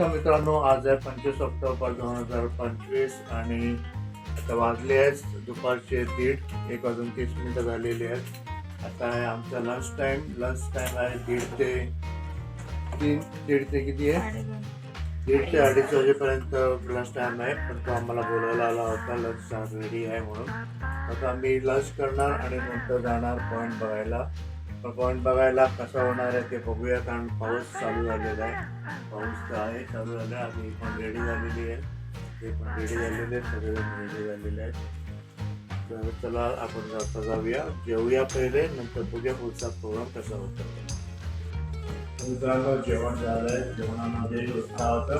नमस्कार मित्रांनो, आज आहे 25 ऑक्टोबर 2025 आणि आता वाजले आहेत दुपारचे 1:30 झालेले आहेत. आता आहे आमचा लंच टाइम आहे 1:30 ते किती आहे 1:30 ते 2:30 वाजेपर्यंत लंच टाइम आहे. पण तो आम्हाला बोलायला आला होता लंच रेडी आहे म्हणून. आता आम्ही लंच करणार आणि नंतर जाणार पॉईंट बघायला. पॉईंट बघायला कसा होणार आहे ते बघूया, कारण पाऊस चालू झालेला आहे. पाऊस तर आहे चालू झाला आहे. आधी पण रेडी झालेली आहे, ते पण रेडी झालेले आहेत, सगळे रेडी झालेले आहेत. तर चला आपण आता जाऊया, जेवूया पहिले, नंतर बघूया पुढचा प्रोग्राम कसा होतो. मित्रांनो जेवण झालं आहे. जेवणामध्ये होता होतं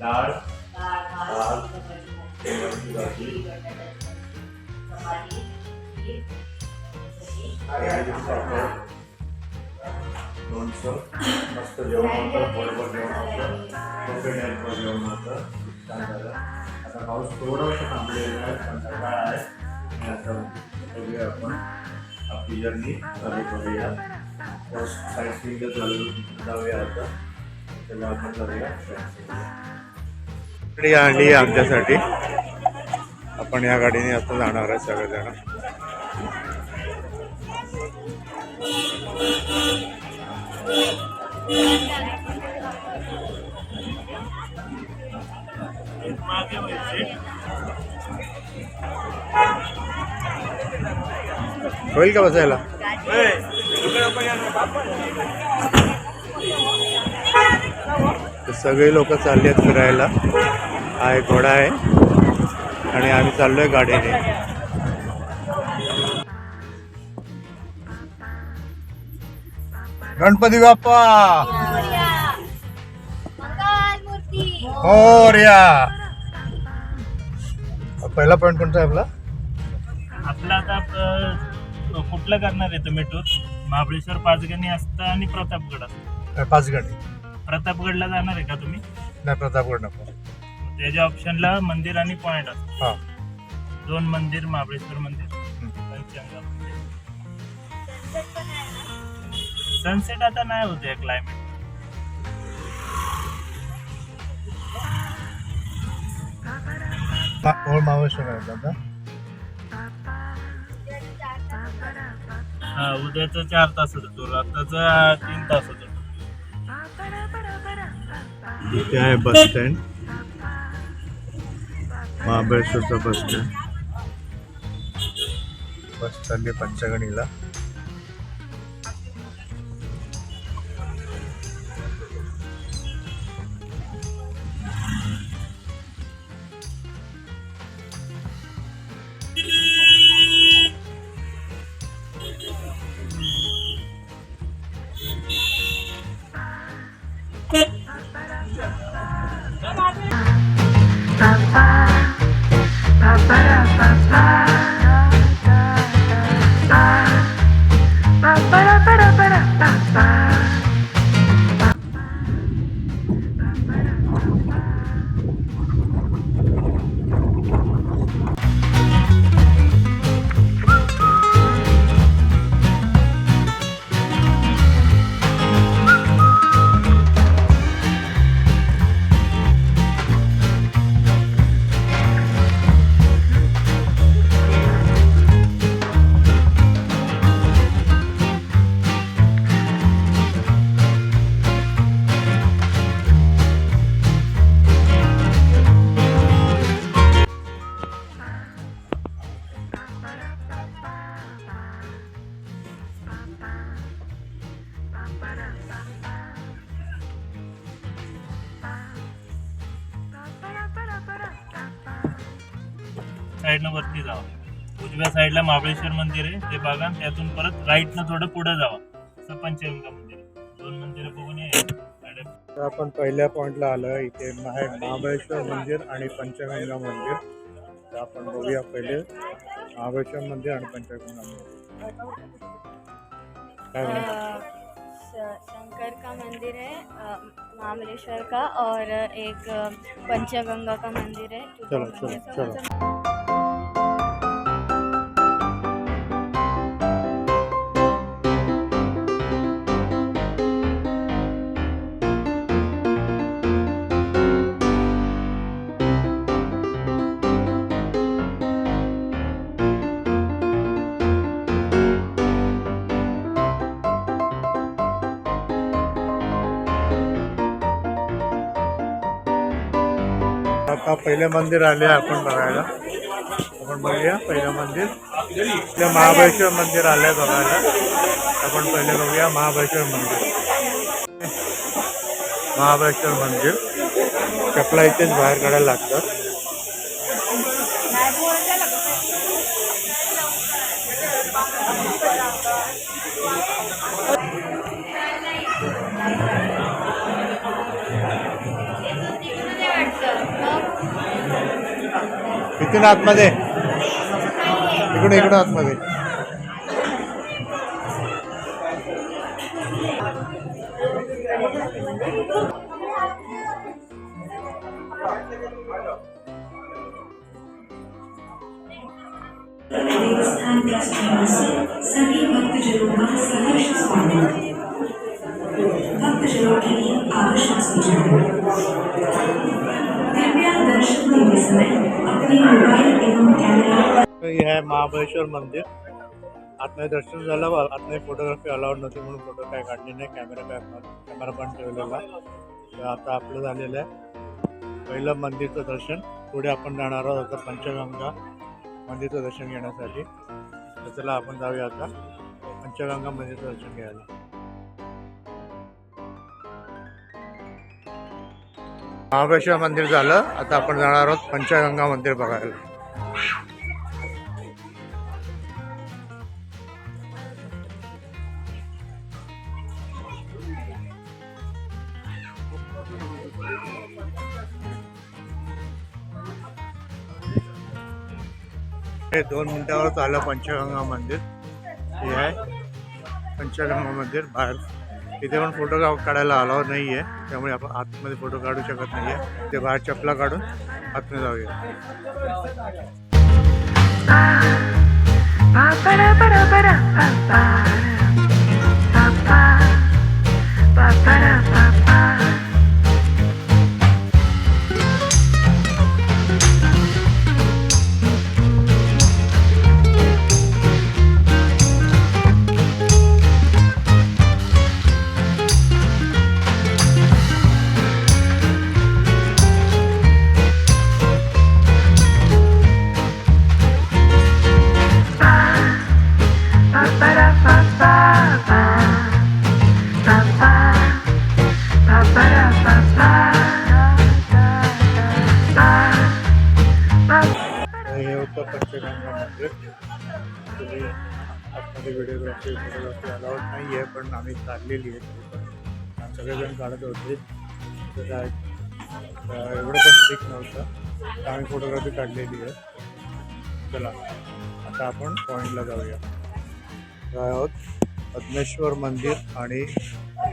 डाळ, भात, भाजी, लोणचं, मस्त जेवण होतं, बरोबर जेवण होतं, परफेक्ट टाईपवर जेवण होतं, छान झालं. आता पाऊस थोडंसं थांबलेला आहे, संध्याकाळ आहे आणि आता बघूया आपण आपली जर्नी चालू करूया. फर्स्ट साईड सीन जाऊया आता. त्याला आपण जाऊया गाडी आणली आमच्यासाठी. आपण या गाडीने आता जाणार आहे सगळेजण. होईल का बसायला? सगळे लोक चालले आहेत फिरायला. हा एक घोडा आहे आणि आम्ही चाललोय गाडीने. गणपती बाप्पा मोरया. पहिला पॉइंट कोणता आहे आपला? आता कुठलं करणार आहे तुम्ही टूर? महाबळेश्वर, पाचगणी असतं आणि प्रतापगड असतं. पाचगणी. प्रतापगडला जाणार आहे का तुम्ही? नाही, प्रतापगड नको. त्याच्या ऑप्शनला मंदिर आणि पॉइंट असतं. हा, 2 मंदिर, महाबळेश्वर मंदिर, पंचगंगा मंदिर. सनसेट आता नाही होते क्लायमेट. ओल्ड महाबळेश्वर आहे आता. हा, उद्याचं 4 तासाचं टूर, आताचं 3 तासाचं टूर. इथे आहे बस स्टँड, महाबळेश्वरचं बस स्टँड. बस चालली पंचगणीला. साईडनं वरती जावा. उजव्या साईडला महाबळेश्वर मंदिर आहे, ते बघा. त्यातून परत राईटनं थोडं पुढे जावा, असं पंचगंगा मंदिर. 2 मंदिरं बघून तर आपण पहिल्या पॉइंटला आलो. इथे आहे महाबळेश्वर मंदिर आणि पंचगंगा मंदिर. तर आपण बघूया पहिले महाबळेश्वर मंदिर आणि पंचगंगा मंदिर. काय शंकर का मंदिर है, महाबलेश्वर का, और एक पंचगंगा का मंदिर है. चलो चलो चलो. आता पहिले मंदिर आले आपण बघायला. आपण बघूया पहिलं मंदिर. इथे महाबळेश्वर मंदिर आलंय बघायला. आपण पहिले बघूया महाबळेश्वर मंदिर. महाबळेश्वर मंदिर चपला इथेच बाहेर काढायला लागतात. इथून आतमध्ये इकडून आतमध्ये. देवस्थान ट्रस्ट से सभी भक्तजनों का सहर्ष स्वागत. भक्तजनों के लिए आवश्यक सूचना. कृपया दर्शन देते समय अपने मोबाइल एवं कैमरा. हे आहे महाबळेश्वर मंदिर. आतमध्ये दर्शन झालं. आतमध्ये फोटोग्राफी अलाउड नव्हती म्हणून फोटो काय काढले नाही. कॅमेरा पण ठेवलेला. तर आता आपलं झालेलं आहे पहिलं मंदिरचं दर्शन. पुढे आपण जाणार आहोत आता पंचगंगा मंदिरचं दर्शन घेण्यासाठी. तर चला आपण जाऊया आता पंचगंगा मंदिरचं दर्शन घ्यायला. महाबळेश्वर मंदिर झालं. आता आपण जाणार आहोत पंचगंगा मंदिर बघायला. हे 2 मिनिटावरच आलं पंचगंगा मंदिर. हे आहे पंचगंगा मंदिर. बाहेर इथे पण फोटो काढायला अलाव नाही आहे, त्यामुळे आपण आतमध्ये फोटो काढू शकत नाही आहे. ते बाहेर चपला काढून आतमध्ये जाऊया. हे होतं पंचगंगा मंदिर. तुम्ही आतमध्ये व्हिडिओग्राफी फोटोग्राफी अलाउड नाही आहे, पण आम्ही काढलेली आहे. सगळेजण काढत होते. तर काय एवढं पण स्ट्रिक्ट नव्हतं, तर आम्ही फोटोग्राफी काढलेली आहे. चला आता आपण पॉईंटला जाऊया. आहोत पद्मेश्वर मंदिर आणि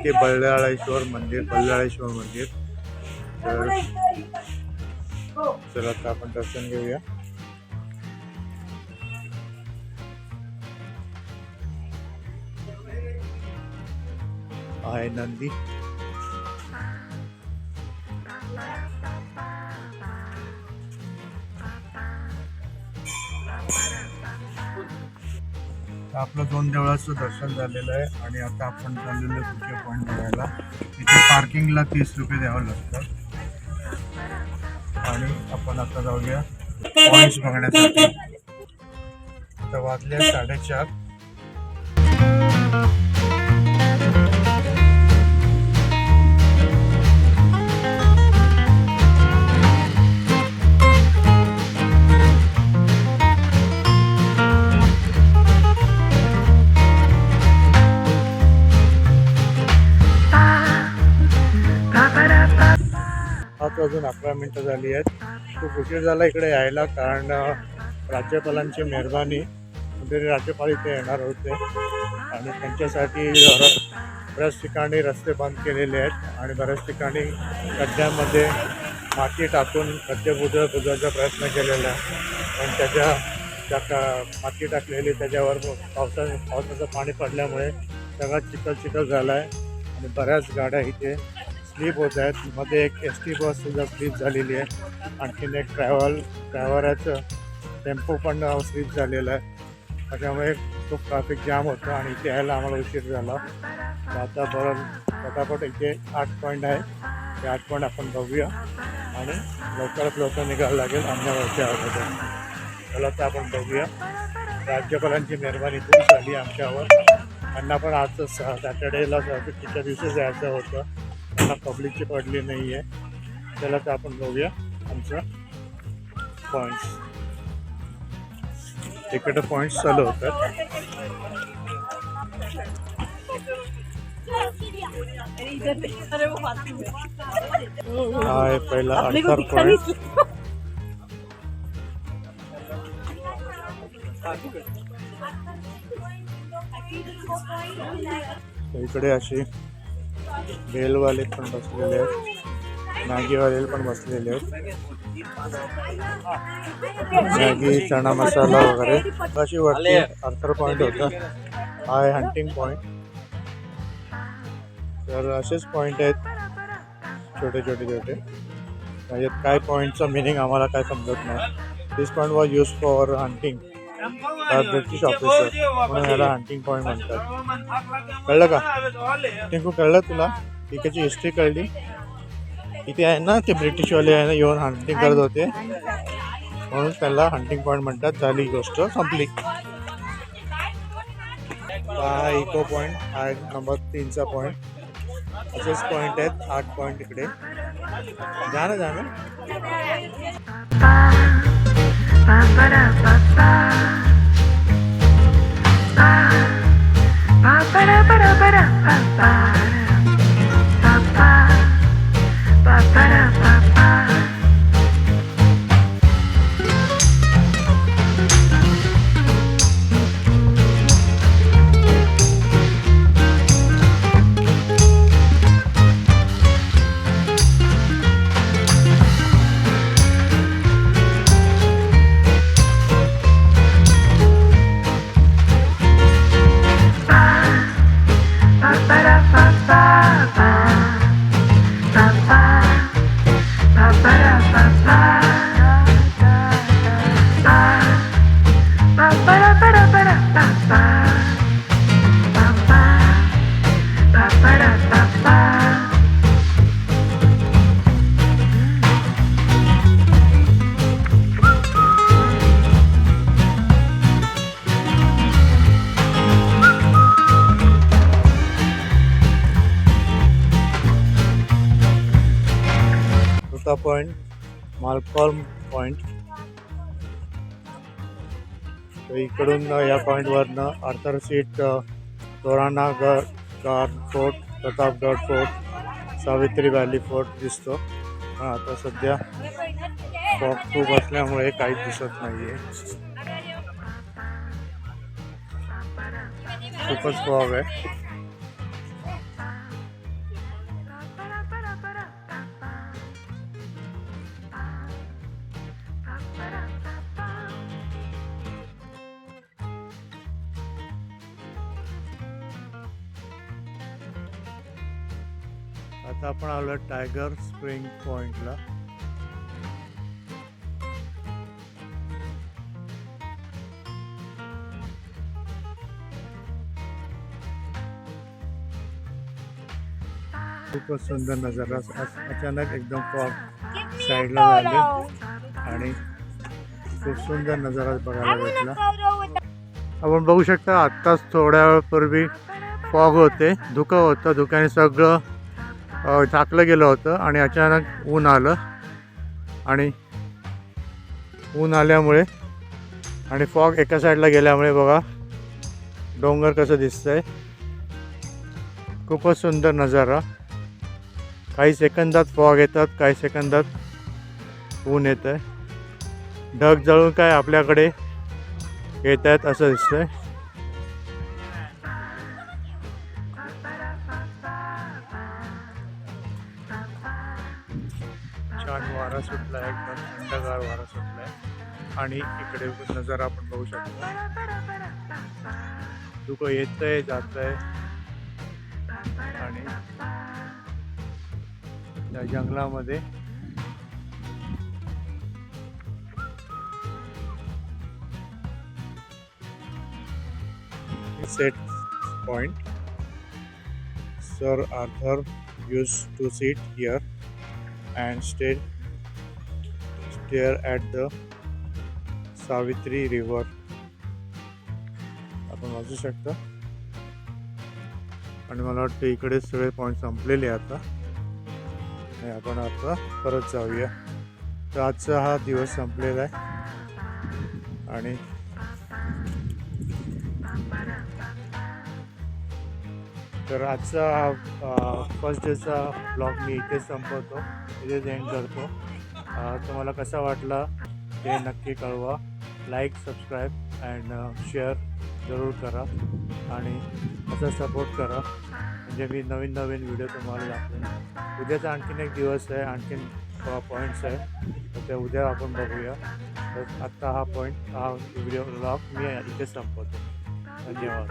ते बल्लाळेश्वर मंदिर. तर चला आता आपण दर्शन घेऊया. आहे नंदी. आपलं 2 देवळाचं दर्शन झालेलं आहे आणि आता आपण चाललेलो पुढच्या पॉईंट बघायला. इथे पार्किंगला 30 रुपये द्यावं लागतं. आणि आपण आता जाऊया पॉईंट्स बघण्यासाठी. आता वाजले 4:30. अजून 11 मिनिटं झाली आहेत. खूप उशीर झाला इकडे यायला, कारण राज्यपालांची मेहरबानी तरी राज्यपाल इथे येणार होते आणि त्यांच्यासाठी बऱ्याच ठिकाणी रस्ते बंद केलेले आहेत आणि बऱ्याच ठिकाणी खड्ड्यामध्ये माती टाकून खड्डे बुजवायचा प्रयत्न केलेला आहे. पण माती टाकलेली त्याच्यावर पावसाचं पाणी पडल्यामुळे सगळा चिखल झाला आहे आणि बऱ्याच गाड्या इथे स्लीप होत आहेत. मध्ये एक ST बससुद्धा स्लीप झालेली आहे. आणखीन एक ड्रायव्हराचं टेम्पो पण स्लीप झालेलं आहे. त्याच्यामुळे खूप ट्रॅफिक जाम होतं आणि इथे यायला आम्हाला उशीर झाला. तर आता बरं फटाफट इथे 8 पॉईंट आहे. ते 8 पॉईंट आपण बघूया आणि लवकरात लवकर निघायला लागेल अंधाराच्या अगोदर. चला तर आपण बघूया. राज्यपालांची मेहरबानी खूप झाली आमच्यावर. त्यांना पण आज सॅटर्डेला सुट्टीच्या दिवशी जायचं होतं, त्यांना पब्लिकची पडली नाही आहे. चला तर आपण बघूया आमचं पॉईंट्स. तिकडे पॉईंट्स चालू होतात. हा आहे पहिला अर्थर पॉईंट. इकडे असे बेलवाले पण बसलेले आहेत, मॅगीवाले पण बसलेले आहेत. मॅगी, चणा मसाला वगैरे अशी वरती अर्थर पॉईंट होता. हा आहे हंटिंग पॉईंट. तर असेच पॉईंट आहेत छोटे छोटे छोटे. त्याच्यात काय पॉईंटचं मिनिंग आम्हाला काय समजत नाही. This point was use for hunting by British officer, म्हणून याला हंटिंग पॉईंट म्हणतात. कळलं का टिंकू? कळलं तुला? तिकडची हिस्ट्री कळली? इथे आहे ना ते ब्रिटिशवाले आहे ना येऊन हंटिंग करत होते, म्हणून त्याला हंटिंग पॉईंट म्हणतात. झाली गोष्ट संपली. हा इको पॉईंट हा नंबर 3चा पॉईंट. असेच पॉईंट आहेत 8 पॉईंट इकडे. जा ना जा ना. Point Malcolm point. तर इकडून या पॉईंटवरनं Arthur seat, Toranagad fort, Pratapgad fort, Savitri valley fort दिसतो. पण आता सध्या फॉग खूप असल्यामुळे काहीच दिसत नाही आहे. खूपच फॉग आहे. आता आपण आलो टायगर स्प्रिंग पॉइंटला. खूपच सुंदर नजारा. अचानक एकदम फॉग साईडला झाले आणि खूप सुंदर नजारा बघायला भेटला. आपण बघू शकता आत्ताच थोड्या वेळापूर्वी फॉग होते, धुकं होतं, धुक्याने सगळं झाकलं गेलं होतं आणि अचानक ऊन आलं. आणि ऊन आल्यामुळे आणि फॉग एका साईडला गेल्यामुळे बघा डोंगर कसं दिसतंय. खूपच सुंदर नजारा. काही सेकंदात फॉग येतात, काही सेकंदात ऊन येतं आहे. ढग जळून काय आपल्याकडे येत आहेत असं दिसतंय. छान वारा सुटला आहे, एकदम थंडगार वारा सुटला आहे. आणि इकडे नजारा आपण बघू शकतो. धुकं येतंय जातंय आणि या जंगलामध्ये set point. Sir Arthur used to sit here and stay there at the Savitri river. आपण वाचू शकता. आणि मला वाटतं इकडे सगळे पॉईंट संपलेले आता आणि आपण आता परत जाऊया. तर आजचा हा दिवस संपलेला आहे आणि तर आजचा हा फर्स्ट डेचा ब्लॉग मी इथेच संपवतो, इथेच एंड करतो. तुम्हाला कसा वाटला ते नक्की कळवा. लाईक, सबस्क्राईब अँड शेअर जरूर करा आणि असा सपोर्ट करा म्हणजे मी नवीन नवीन व्हिडिओ तुम्हाला दाखवेन. उद्याचा आणखीन एक दिवस आहे, आणखीन पॉईंट्स आहे, तर ते उद्या आपण बघूया. तर आत्ता हा व्हिडिओ ब्लॉग मी इथे संपवतो. धन्यवाद.